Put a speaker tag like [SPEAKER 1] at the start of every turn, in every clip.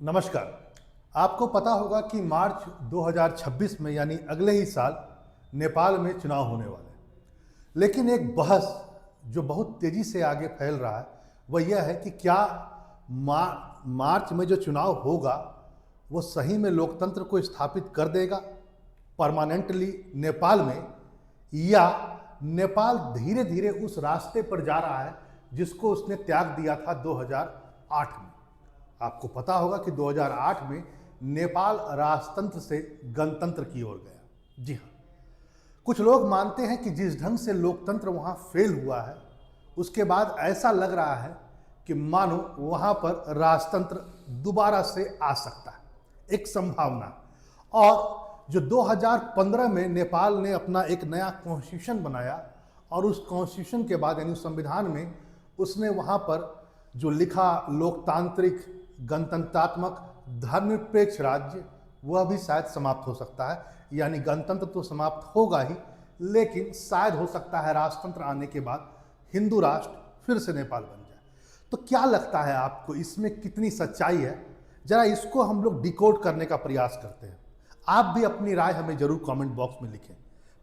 [SPEAKER 1] नमस्कार। आपको पता होगा कि मार्च 2026 में यानी अगले ही साल नेपाल में चुनाव होने वाले हैं। लेकिन एक बहस जो बहुत तेजी से आगे फैल रहा है वह यह है कि क्या मार्च में जो चुनाव होगा वो सही में लोकतंत्र को स्थापित कर देगा परमानेंटली नेपाल में, या नेपाल धीरे धीरे उस रास्ते पर जा रहा है जिसको उसने त्याग दिया था 2008 में। आपको पता होगा कि 2008 में नेपाल राजतंत्र से गणतंत्र की ओर गया। जी हाँ, कुछ लोग मानते हैं कि जिस ढंग से लोकतंत्र वहाँ फेल हुआ है उसके बाद ऐसा लग रहा है कि मानो वहाँ पर राजतंत्र दोबारा से आ सकता है, एक संभावना। और जो 2015 में नेपाल ने अपना एक नया कॉन्स्टिट्यूशन बनाया और उस कॉन्स्टिट्यूशन के बाद यानी संविधान में उसने वहाँ पर जो लिखा लोकतांत्रिक गणतंत्रात्मक धर्मनिरपेक्ष राज्य, वह भी शायद समाप्त हो सकता है। यानी गणतंत्र तो समाप्त होगा ही, लेकिन शायद हो सकता है राजतंत्र आने के बाद हिंदू राष्ट्र फिर से नेपाल बन जाए। तो क्या लगता है आपको, इसमें कितनी सच्चाई है? जरा इसको हम लोग डिकोड करने का प्रयास करते हैं। आप भी अपनी राय हमें जरूर कमेंट बॉक्स में लिखें।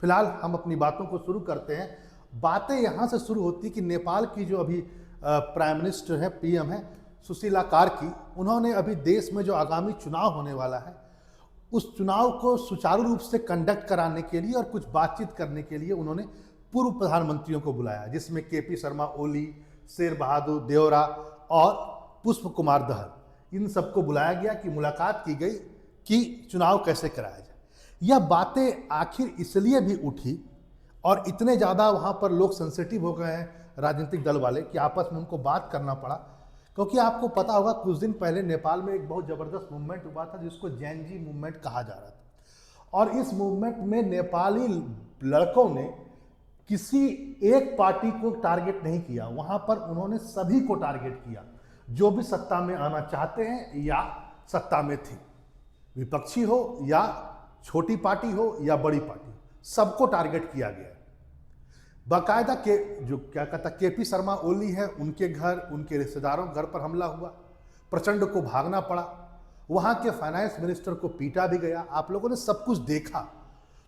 [SPEAKER 1] फिलहाल हम अपनी बातों को शुरू करते हैं। बातें यहाँ से शुरू होती कि नेपाल की जो अभी प्राइम मिनिस्टर है, पीएम है सुशीला कार्की, उन्होंने अभी देश में जो आगामी चुनाव होने वाला है उस चुनाव को सुचारू रूप से कंडक्ट कराने के लिए और कुछ बातचीत करने के लिए उन्होंने पूर्व प्रधानमंत्रियों को बुलाया, जिसमें केपी शर्मा ओली, शेर बहादुर देवरा और पुष्प कुमार दहल, इन सबको बुलाया गया कि मुलाकात की गई कि चुनाव कैसे कराया जाए। यह बातें आखिर इसलिए भी उठी और इतने ज़्यादा वहाँ पर लोग सेंसिटिव हो गए हैं राजनीतिक दल वाले कि आपस में उनको बात करना पड़ा, क्योंकि आपको पता होगा कुछ दिन पहले नेपाल में एक बहुत ज़बरदस्त मूवमेंट हुआ था जिसको जैन जी मूवमेंट कहा जा रहा था। और इस मूवमेंट में नेपाली लड़कों ने किसी एक पार्टी को टारगेट नहीं किया, वहाँ पर उन्होंने सभी को टारगेट किया जो भी सत्ता में आना चाहते हैं या सत्ता में थे, विपक्षी हो या छोटी पार्टी हो या बड़ी पार्टी, सबको टारगेट किया गया। बाकायदा के जो क्या कहता केपी शर्मा ओली है, उनके घर, उनके रिश्तेदारों घर पर हमला हुआ, प्रचंड को भागना पड़ा, वहाँ के फाइनेंस मिनिस्टर को पीटा भी गया। आप लोगों ने सब कुछ देखा।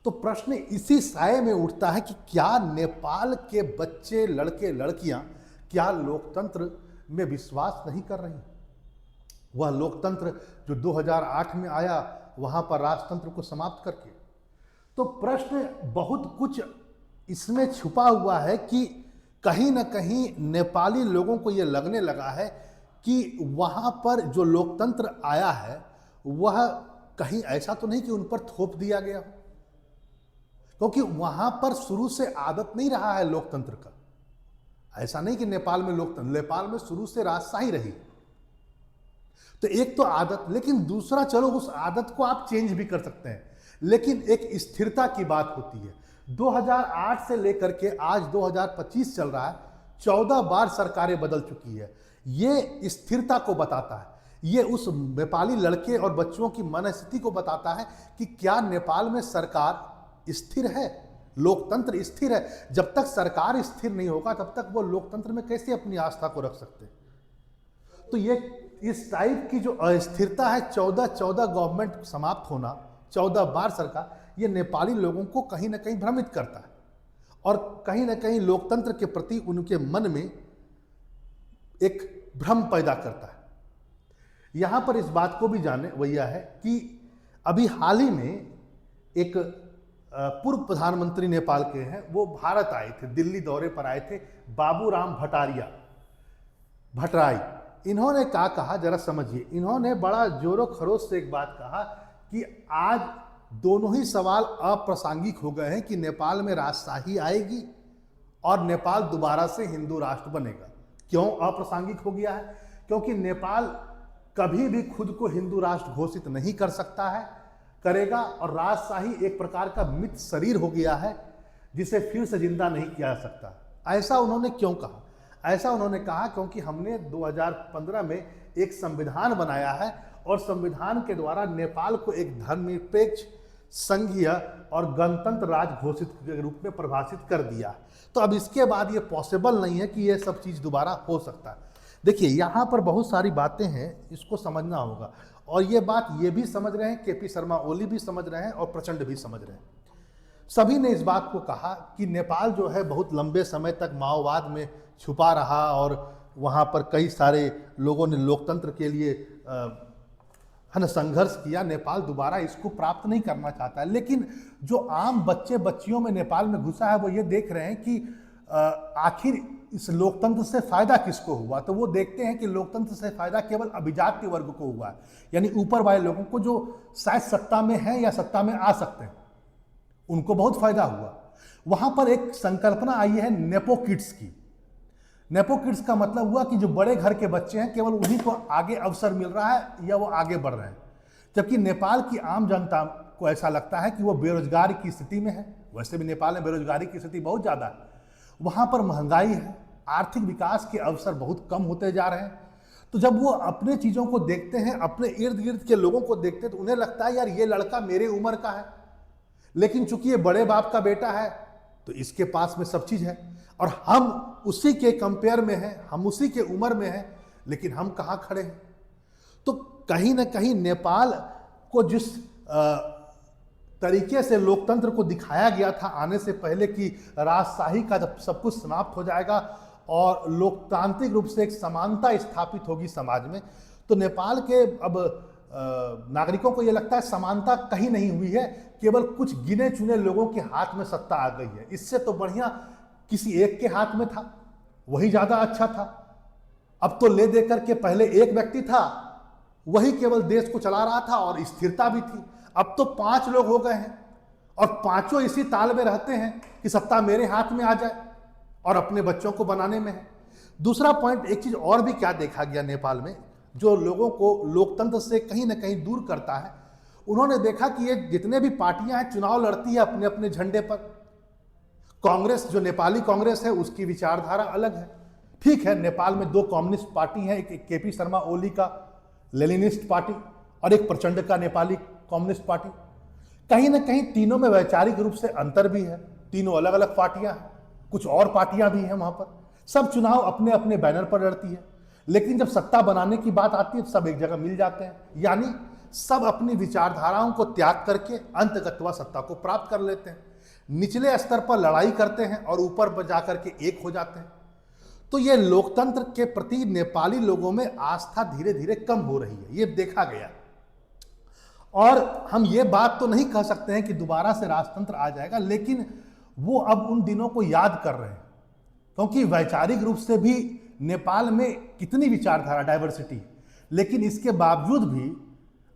[SPEAKER 1] तो प्रश्न इसी साये में उठता है कि क्या नेपाल के बच्चे, लड़के लड़कियाँ क्या लोकतंत्र में विश्वास नहीं कर रही? वह लोकतंत्र जो 2008 में आया वहाँ पर राजतंत्र को समाप्त करके। तो प्रश्न बहुत कुछ इसमें छुपा हुआ है कि कहीं ना कहीं नेपाली लोगों को यह लगने लगा है कि वहाँ पर जो लोकतंत्र आया है वह कहीं ऐसा तो नहीं कि उन पर थोप दिया गया हो, क्योंकि वहाँ पर शुरू से आदत नहीं रहा है लोकतंत्र का। ऐसा नहीं कि नेपाल में लोकतंत्र, नेपाल में शुरू से राजशाही रही। तो एक तो आदत, लेकिन दूसरा चलो उस आदत को आप चेंज भी कर सकते हैं, लेकिन एक स्थिरता की बात होती है। 2008 से लेकर के आज 2025 चल रहा है, 14 बार सरकारें बदल चुकी है। ये स्थिरता को बताता है, ये उस नेपाली लड़के और बच्चों की मनस्थिति को बताता है कि क्या नेपाल में सरकार स्थिर है, लोकतंत्र स्थिर है। जब तक सरकार स्थिर नहीं होगा तब तक वो लोकतंत्र में कैसे अपनी आस्था को रख सकते हैं। तो ये इस टाइप की जो अस्थिरता है, 14 गवर्नमेंट समाप्त होना, 14 बार सरकार, ये नेपाली लोगों को कहीं ना कहीं भ्रमित करता है और कहीं ना कहीं लोकतंत्र के प्रति उनके मन में एक भ्रम पैदा करता है। यहाँ पर इस बात को भी जाने वह है कि अभी हाल ही में एक पूर्व प्रधानमंत्री नेपाल के हैं, वो भारत आए थे, दिल्ली दौरे पर आए थे, बाबूराम भट्टराई। इन्होंने क्या कहा जरा समझिए। इन्होंने बड़ा जोरों खरोश से एक बात कहा कि आज दोनों ही सवाल अप्रासंगिक हो गए हैं कि नेपाल में राजशाही आएगी और नेपाल दोबारा से हिंदू राष्ट्र बनेगा। क्यों अप्रासंगिक हो गया है? क्योंकि नेपाल कभी भी खुद को हिंदू राष्ट्र घोषित नहीं कर सकता है, करेगा, और राजशाही एक प्रकार का मृत शरीर हो गया है जिसे फिर से जिंदा नहीं किया जा सकता। ऐसा उन्होंने क्यों कहा? ऐसा उन्होंने कहा क्योंकि हमने 2015 में एक संविधान बनाया है और संविधान के द्वारा नेपाल को एक धर्मनिरपेक्ष, संघीय और गणतंत्र राज्य घोषित के रूप में परिभाषित कर दिया। तो अब इसके बाद ये पॉसिबल नहीं है कि ये सब चीज़ दोबारा हो सकता है। देखिए, यहाँ पर बहुत सारी बातें हैं, इसको समझना होगा। और ये बात ये भी समझ रहे हैं, केपी शर्मा ओली भी समझ रहे हैं और प्रचंड भी समझ रहे हैं। सभी ने इस बात को कहा कि नेपाल जो है बहुत लंबे समय तक माओवाद में छुपा रहा और वहाँ पर कई सारे लोगों ने लोकतंत्र के लिए है ना संघर्ष किया। नेपाल दोबारा इसको प्राप्त नहीं करना चाहता है। लेकिन जो आम बच्चे बच्चियों में नेपाल में घुसा है वो ये देख रहे हैं कि आखिर इस लोकतंत्र से फायदा किसको हुआ। तो वो देखते हैं कि लोकतंत्र से फायदा केवल अभिजात्य वर्ग को हुआ है, यानी ऊपर वाले लोगों को जो शायद सत्ता में है या सत्ता में आ सकते हैं, उनको बहुत फायदा हुआ। वहां पर एक संकल्पना आई है नेपो किड्स की। नेपो किड्स का मतलब हुआ कि जो बड़े घर के बच्चे हैं केवल उन्हीं को आगे अवसर मिल रहा है या वो आगे बढ़ रहे हैं, जबकि नेपाल की आम जनता को ऐसा लगता है कि वो बेरोजगारी की स्थिति में है। वैसे भी नेपाल में बेरोजगारी की स्थिति बहुत ज़्यादा है, वहाँ पर महंगाई है, आर्थिक विकास के अवसर बहुत कम होते जा रहे हैं। तो जब वो अपने चीज़ों को देखते हैं, अपने इर्द गिर्द के लोगों को देखते हैं, तो उन्हें लगता है यार ये लड़का मेरे उम्र का है, लेकिन चूंकि ये बड़े बाप का बेटा है तो इसके पास में सब चीज़ है और हम उसी के कंपेयर में हैं, हम उसी के उम्र में हैं, लेकिन हम कहाँ खड़े हैं। तो कहीं ना कहीं नेपाल को जिस तरीके से लोकतंत्र को दिखाया गया था आने से पहले कि राजशाही का जब सब कुछ समाप्त हो जाएगा और लोकतांत्रिक रूप से एक समानता स्थापित होगी समाज में, तो नेपाल के अब नागरिकों को यह लगता है समानता कहीं नहीं हुई है, केवल कुछ गिने चुने लोगों के हाथ में सत्ता आ गई है। इससे तो बढ़िया किसी एक के हाथ में था, वही ज्यादा अच्छा था। अब तो ले दे करके पहले एक व्यक्ति था, वही केवल देश को चला रहा था और स्थिरता भी थी। अब तो 5 लोग हो गए हैं और पांचों इसी ताल में रहते हैं कि सत्ता मेरे हाथ में आ जाए और अपने बच्चों को बनाने में है। दूसरा पॉइंट, एक चीज और भी क्या देखा गया नेपाल में जो लोगों को लोकतंत्र से कहीं ना कहीं दूर करता है, उन्होंने देखा कि ये जितने भी पार्टियां हैं चुनाव लड़ती है अपने अपने झंडे पर। कांग्रेस जो नेपाली कांग्रेस है उसकी विचारधारा अलग है। ठीक है, नेपाल में 2 कम्युनिस्ट पार्टी हैं, एक केपी शर्मा ओली का लेनिनिस्ट पार्टी और एक प्रचंड का नेपाली कम्युनिस्ट पार्टी। कहीं ना कहीं तीनों में वैचारिक रूप से अंतर भी है, तीनों अलग अलग पार्टियां हैं, कुछ और पार्टियां भी हैं वहां पर। सब चुनाव अपने अपने बैनर पर लड़ती है, लेकिन जब सत्ता बनाने की बात आती है तो सब एक जगह मिल जाते हैं, यानी सब अपनी विचारधाराओं को त्याग करके अंतगतवा सत्ता को प्राप्त कर लेते हैं। निचले स्तर पर लड़ाई करते हैं और ऊपर पर जाकर के एक हो जाते हैं। तो ये लोकतंत्र के प्रति नेपाली लोगों में आस्था धीरे धीरे कम हो रही है, ये देखा गया। और हम ये बात तो नहीं कह सकते हैं कि दोबारा से राजतंत्र आ जाएगा, लेकिन वो अब उन दिनों को याद कर रहे हैं, क्योंकि वैचारिक रूप से भी नेपाल में कितनी विचारधारा डाइवर्सिटी है, लेकिन इसके बावजूद भी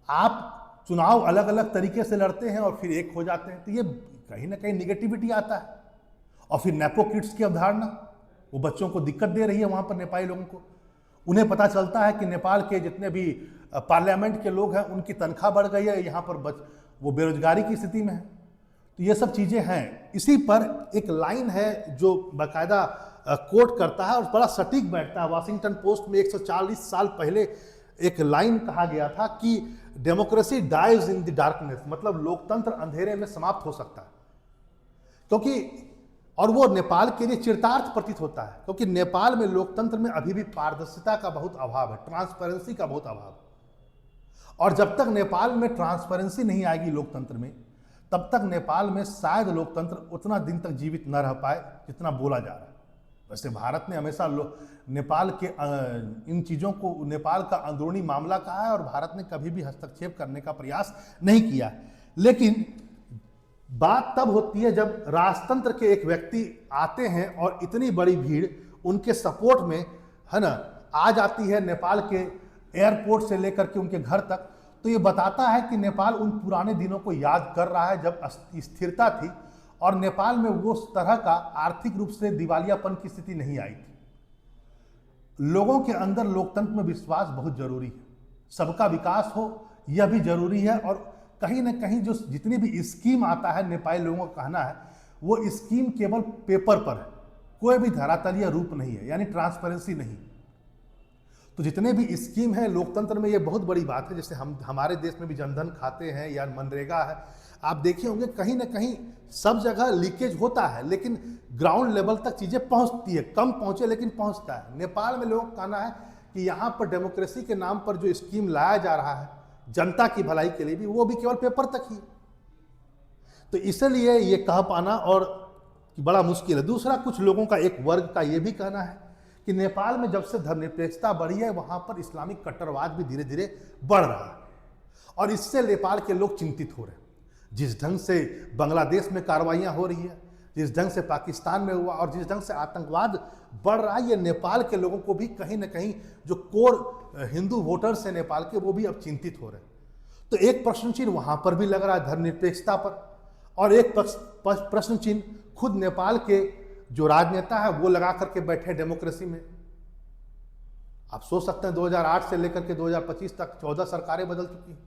[SPEAKER 1] आप चुनाव अलग अलग तरीके से लड़ते हैं और फिर एक हो जाते हैं, तो ये कहीं ना कहीं निगेटिविटी आता है। और फिर नेपो किड्स की अवधारणा वो बच्चों को दिक्कत दे रही है वहाँ पर नेपाली लोगों को। उन्हें पता चलता है कि नेपाल के जितने भी पार्लियामेंट के लोग हैं उनकी तनख्वाह बढ़ गई है, यहाँ पर वो बेरोजगारी की स्थिति में है। तो ये सब चीज़ें हैं। इसी पर एक लाइन है जो बाकायदा कोट करता है और बड़ा सटीक बैठता है। वाशिंगटन पोस्ट में 140 साल पहले एक लाइन कहा गया था कि democracy dies in the darkness, मतलब लोकतंत्र अंधेरे में समाप्त हो सकता है। क्योंकि और वो नेपाल के लिए चिरतार्थ प्रतीत होता है, क्योंकि नेपाल में लोकतंत्र में अभी भी पारदर्शिता का बहुत अभाव है, ट्रांसपेरेंसी का बहुत अभाव है। और जब तक नेपाल में ट्रांसपेरेंसी नहीं आएगी लोकतंत्र में, तब तक नेपाल में शायद लोकतंत्र उतना दिन तक जीवित न रह पाए जितना बोला जा रहा है। वैसे भारत ने हमेशा नेपाल के इन चीज़ों को नेपाल का अंदरूनी मामला कहा है और भारत ने कभी भी हस्तक्षेप करने का प्रयास नहीं किया। लेकिन बात तब होती है जब राजतंत्र के एक व्यक्ति आते हैं और इतनी बड़ी भीड़ उनके सपोर्ट में है ना आ जाती है नेपाल के एयरपोर्ट से लेकर के उनके घर तक। तो ये बताता है कि नेपाल उन पुराने दिनों को याद कर रहा है जब स्थिरता थी और नेपाल में वो तरह का आर्थिक रूप से दिवालियापन की स्थिति नहीं आई थी। लोगों के अंदर लोकतंत्र में विश्वास बहुत जरूरी है, सबका विकास हो यह भी जरूरी है। और कहीं ना कहीं जो जितनी भी स्कीम आता है, नेपाली लोगों का कहना है वो स्कीम केवल पेपर पर है, कोई भी धरातलीय रूप नहीं है, यानी ट्रांसपेरेंसी नहीं। तो जितने भी स्कीम है लोकतंत्र में, ये बहुत बड़ी बात है। जैसे हमारे देश में भी जनधन खाते हैं या मनरेगा है, आप देखे होंगे कहीं ना कहीं सब जगह लीकेज होता है, लेकिन ग्राउंड लेवल तक चीज़ें पहुंचती है, कम पहुंचे लेकिन पहुंचता है। नेपाल में लोगों का कहना है कि यहाँ पर डेमोक्रेसी के नाम पर जो स्कीम लाया जा रहा है जनता की भलाई के लिए भी, वो भी केवल पेपर तक ही। तो इसलिए ये कह पाना और कि बड़ा मुश्किल है। दूसरा, कुछ लोगों का एक वर्ग का ये भी कहना है कि नेपाल में जब से धर्मनिरपेक्षता बढ़ी है वहाँ पर इस्लामिक कट्टरवाद भी धीरे धीरे बढ़ रहा है और इससे नेपाल के लोग चिंतित हो रहे हैं। जिस ढंग से बांग्लादेश में कार्रवाइयाँ हो रही है, जिस ढंग से पाकिस्तान में हुआ और जिस ढंग से आतंकवाद बढ़ रहा है, ये नेपाल के लोगों को भी कहीं ना कहीं, जो कोर हिंदू वोटर्स हैं नेपाल के, वो भी अब चिंतित हो रहे हैं। तो एक प्रश्न चिन्ह वहाँ पर भी लग रहा है धर्मनिरपेक्षता पर, और एक प्रश्न चिन्ह खुद नेपाल के जो राजनेता है वो लगा करके बैठे डेमोक्रेसी में। आप सोच सकते हैं 2008 से लेकर के 2025 तक 14 सरकारें बदल चुकी हैं।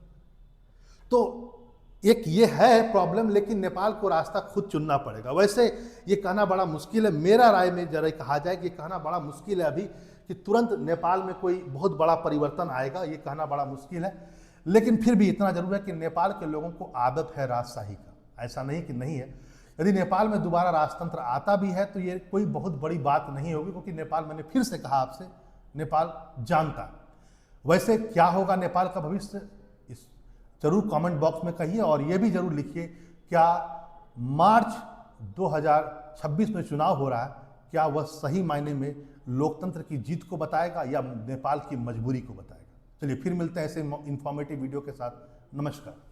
[SPEAKER 1] तो एक ये है प्रॉब्लम, लेकिन नेपाल को रास्ता खुद चुनना पड़ेगा। वैसे ये कहना बड़ा मुश्किल है, मेरा राय में जरा कहा जाए कि कहना बड़ा मुश्किल है अभी कि तुरंत नेपाल में कोई बहुत बड़ा परिवर्तन आएगा, ये कहना बड़ा मुश्किल है। लेकिन फिर भी इतना जरूर है कि नेपाल के लोगों को आदत है राजशाही का, ऐसा नहीं कि नहीं है। यदि नेपाल में दोबारा राजतंत्र आता भी है तो ये कोई बहुत बड़ी बात नहीं होगी, क्योंकि नेपाल, मैंने फिर से कहा आपसे, नेपाल जानता है। वैसे क्या होगा नेपाल का भविष्य, इस जरूर कमेंट बॉक्स में कहिए, और ये भी जरूर लिखिए क्या मार्च 2026 में चुनाव हो रहा है, क्या वह सही मायने में लोकतंत्र की जीत को बताएगा या नेपाल की मजबूरी को बताएगा। चलिए फिर मिलते हैं ऐसे इंफॉर्मेटिव वीडियो के साथ। नमस्कार।